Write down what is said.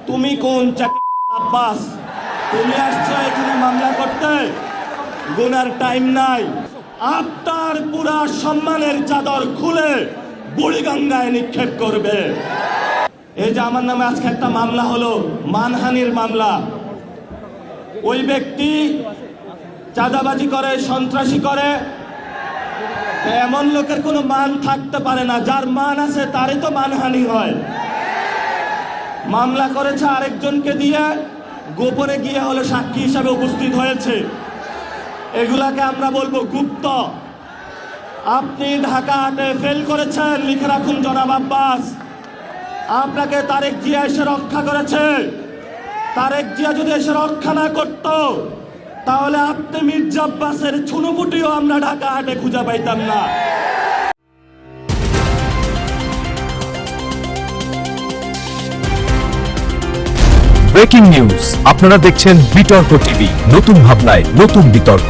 তুমি কোন আব্বাস? তুমি আসছো এখানে মামলা করতে? গুনার টাইম নাই। আপনার পুরা সম্মানের চাদর খুলে বুড়িগঙ্গায় নিক্ষেপ করবে। এই যে আমার নামে আজকে একটা মামলা হলো, মানহানির মামলা। ওই ব্যক্তি চাঁদাবাজি করে, সন্ত্রাসী করে। এমন লোকের কোনো মান থাকতে পারে না। যার মান আছে তারই তো মানহানি হয়। মামলা করেছে আরেকজনকে দিয়ে, গোপনে গিয়ে হলো সাক্ষী হিসাবে উপস্থিত হয়েছে। এগুলাকে আমরা বলবো গুপ্ত। আপনি ঢাকা হাটে ফেল করেছেন, লিখে রাখুন জনাব আব্বাস। আপনাকে তারেক জিয়া এসে রক্ষা করেছে। তারেক জিয়া যদি এসে রক্ষা না করত, তাহলে আপনি মির্জা আব্বাসের ছুনোপুটিও আমরা ঢাকা হাটে খুঁজে পাইতাম না। ব্রেকিং নিউজ, আপনারা দেখছেন বিতর্ক টিভি, নতুন ভাবনায় নতুন বিতর্ক।